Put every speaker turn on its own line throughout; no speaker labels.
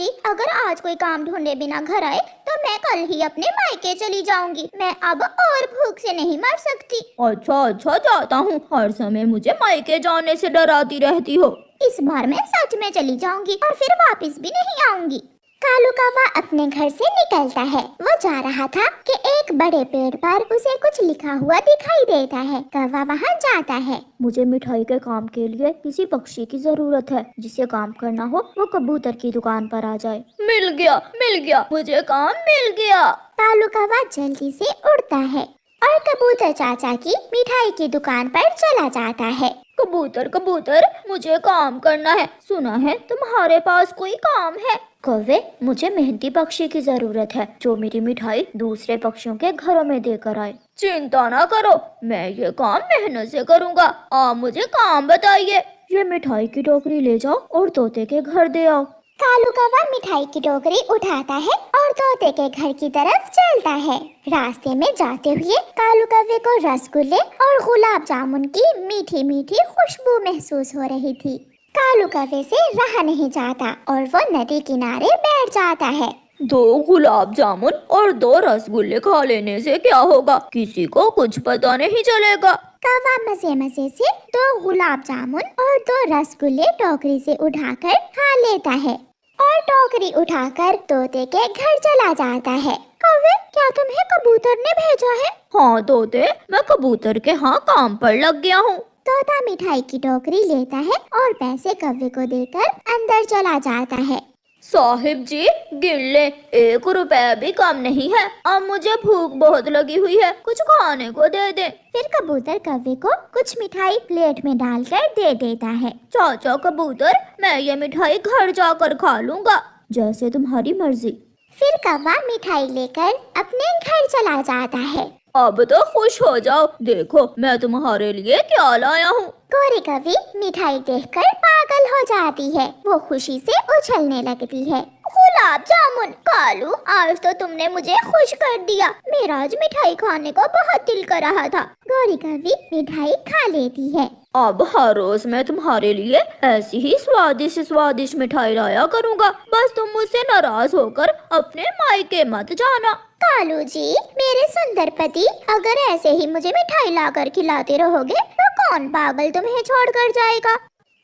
जी, अगर आज कोई काम ढूंढे बिना घर आए तो मैं कल ही अपने मायके चली जाऊंगी। मैं अब और भूख से नहीं मर सकती।
अच्छा अच्छा, जाता हूँ। हर समय मुझे मायके जाने से डराती रहती हो।
इस बार मैं सच में चली जाऊंगी और फिर वापस भी नहीं आऊंगी। कालू कौवा अपने घर से निकलता है। वो जा रहा था कि एक बड़े पेड़ पर उसे कुछ लिखा हुआ दिखाई देता है। कौवा वहाँ जाता है।
मुझे मिठाई के काम के लिए किसी पक्षी की जरूरत है। जिसे काम करना हो वो कबूतर की दुकान पर आ जाए। मिल गया, मुझे काम मिल गया।
कालू कौवा जल्दी से उड़ता है और कबूतर चाचा की मिठाई की दुकान पर चला जाता है।
कबूतर कबूतर, मुझे काम करना है। सुना है तुम्हारे पास कोई काम है। कौवे, मुझे मेहनती पक्षी की जरूरत है जो मेरी मिठाई दूसरे पक्षियों के घरों में देकर आए। चिंता ना करो, मैं ये काम मेहनत से करूँगा। आप मुझे काम बताइए। ये मिठाई की टोकरी ले जाओ और तोते के घर दे आओ।
कालू कौवा मिठाई की टोकरी उठाता है और तोते के घर की तरफ चलता है। रास्ते में जाते हुए कालू कौवे को रसगुल्ले और गुलाब जामुन की मीठी मीठी खुशबू महसूस हो रही थी। कालू कौवे से रहा नहीं जाता और वो नदी किनारे बैठ जाता है।
2 गुलाब जामुन और 2 रसगुल्ले खा लेने से क्या होगा, किसी को कुछ पता नहीं चलेगा।
कौवा मजे मजे से 2 गुलाब जामुन और 2 रसगुल्ले टोकरी से उठाकर खा लेता है और टोकरी उठाकर तोते के घर चला जाता है। कौवे, क्या तुम्हें कबूतर ने भेजा है?
हाँ तोते, मैं कबूतर के यहाँ काम पर लग गया हूँ।
तोता मिठाई की टोकरी लेता है और पैसे कौवे को देकर अंदर चला जाता है।
साहिब जी, गिन ले, 1 रुपया भी कम नहीं है। अब मुझे भूख बहुत लगी हुई है, कुछ खाने को दे दे।
फिर कबूतर कौवे को कुछ मिठाई प्लेट में डालकर दे देता है।
चाचा कबूतर, मैं ये मिठाई घर जाकर खा लूँगा। जैसे तुम्हारी मर्जी।
फिर कौवा मिठाई लेकर अपने घर चला जाता है।
अब तो खुश हो जाओ, देखो मैं तुम्हारे लिए क्या लाया हूँ।
गोरी कौवी मिठाई देखकर पागल हो जाती है। वो खुशी से उछलने लगती है। गुलाब जामुन! कालू, आज तो तुमने मुझे खुश कर दिया। मेरा आज मिठाई खाने को बहुत दिल कर रहा था। गोरी कौवी मिठाई खा लेती है।
अब हर रोज मैं तुम्हारे लिए ऐसी ही स्वादिष्ट मिठाई लाया करूँगा। बस तुम मुझसे नाराज होकर अपने मायके मत जाना।
कालू जी, मेरे सुंदर पति, अगर ऐसे ही मुझे मिठाई लाकर खिलाते रहोगे तो कौन पागल तुम्हें छोड़कर जाएगा?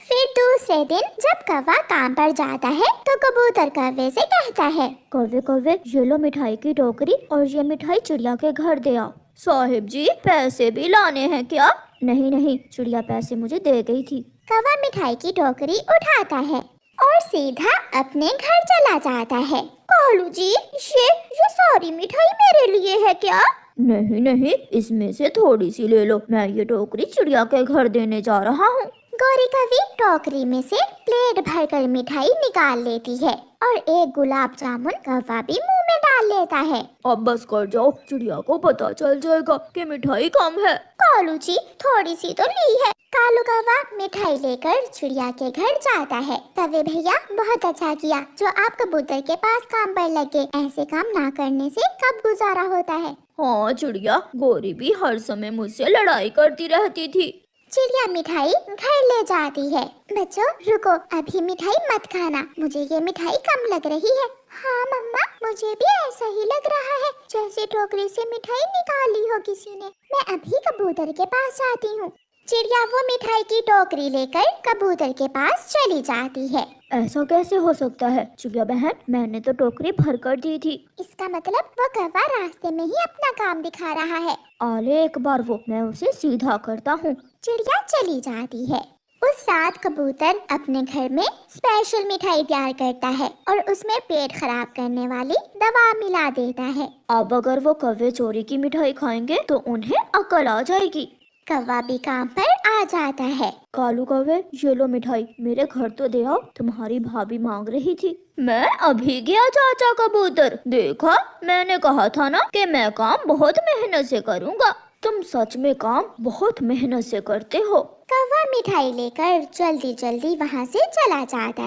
फिर दूसरे दिन जब कौवा काम पर जाता है तो कबूतर कौवे से कहता है,
कौवे कौवे, ये लो मिठाई की टोकरी और ये मिठाई चिड़िया के घर दे आओ। साहिब जी, पैसे भी लाने हैं क्या? नहीं, चिड़िया पैसे मुझे दे गई थी।
कौवा मिठाई की टोकरी उठाता है और सीधा अपने घर चला जाता है। कालू जी, ये सारी मिठाई मेरे लिए है क्या?
नहीं, इसमें से थोड़ी सी ले लो। मैं ये टोकरी चिड़िया के घर देने जा रहा हूँ।
गोरी कौवी टोकरी में से प्लेट भरकर मिठाई निकाल लेती है और 1 गुलाब जामुन कौवा भी मुंह में डाल लेता है।
अब बस कर जाओ, चिड़िया को पता चल जाएगा कि मिठाई कम है।
कालू जी, थोड़ी सी तो ली है। कालू कौवा मिठाई लेकर चिड़िया के घर जाता है। कौवे भैया, बहुत अच्छा किया जो आप कबूतर के पास काम पर लगे। ऐसे काम ना करने से कब गुजारा होता है।
हाँ चिड़िया, गोरी भी हर समय मुझसे लड़ाई करती रहती थी।
चिड़िया मिठाई घर ले जाती है। बच्चों रुको, अभी मिठाई मत खाना, मुझे ये मिठाई कम लग रही है। हाँ मम्मा, मुझे भी ऐसा ही लग रहा है जैसे टोकरी से मिठाई निकाली हो किसी ने। मैं अभी कबूतर के पास जाती हूँ। चिड़िया वो मिठाई की टोकरी लेकर कबूतर के पास चली जाती है।
ऐसा कैसे हो सकता है चिड़िया बहन, मैंने तो टोकरी भर कर दी थी।
इसका मतलब वो कौवा रास्ते में ही अपना काम दिखा रहा है।
आले एक बार वो, मैं उसे सीधा करता हूँ।
चिड़िया चली जाती है। उस रात कबूतर अपने घर में स्पेशल मिठाई तैयार करता है और उसमें पेट खराब करने वाली दवा मिला देता है।
अब अगर वो कौवे चोरी की मिठाई खाएंगे तो उन्हें अकल आ जाएगी।
कौवा भी काम पर आ जाता है।
कालू कौवे, ये लो मिठाई, मेरे घर तो दे आओ, तुम्हारी भाभी मांग रही थी। मैं अभी गया चाचा कबूतर, देखा मैंने कहा था ना कि मैं काम बहुत मेहनत से करूँगा। तुम सच में काम बहुत मेहनत से करते हो।
कौवा मिठाई लेकर जल्दी जल्दी वहाँ से चला जाता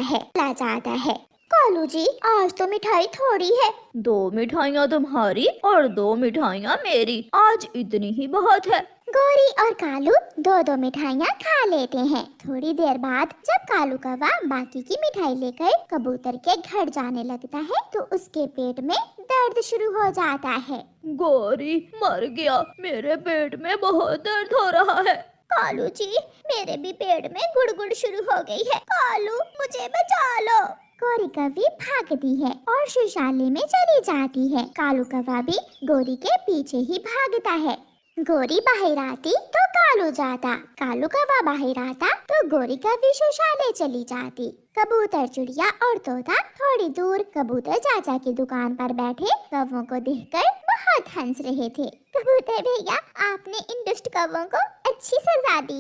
है। कालू जी, आज तो मिठाई थोड़ी है।
2 मिठाइयाँ तुम्हारी और 2 मिठाइयाँ मेरी, आज इतनी ही बहुत है।
गोरी और कालू दो दो मिठाइयाँ खा लेते हैं। थोड़ी देर बाद जब कालू कौवा बाकी की मिठाई लेकर कबूतर के घर जाने लगता है तो उसके पेट में दर्द शुरू हो जाता है।
गौरी मर गया, मेरे पेट में बहुत दर्द हो रहा है।
कालू जी, मेरे भी पेट में गुड़गुड़ शुरू हो गई है। कालू, मुझे बचा लो। गोरी कौवी भागती है और शौचालय में चली जाती है। कालू कौवा भी गोरी के पीछे ही भागता है। गोरी बाहर आती तो कालू जाता, कालू कौवा बाहर आता तो गोरी कौवी शौचालय चली जाती। कबूतर, चिड़िया और तोता थोड़ी दूर कबूतर चाचा की दुकान पर बैठे कौवों को देखकर बहुत हंस रहे थे। कबूतर भैया, आपने इन दुष्ट कौवों को अच्छी सजा दी।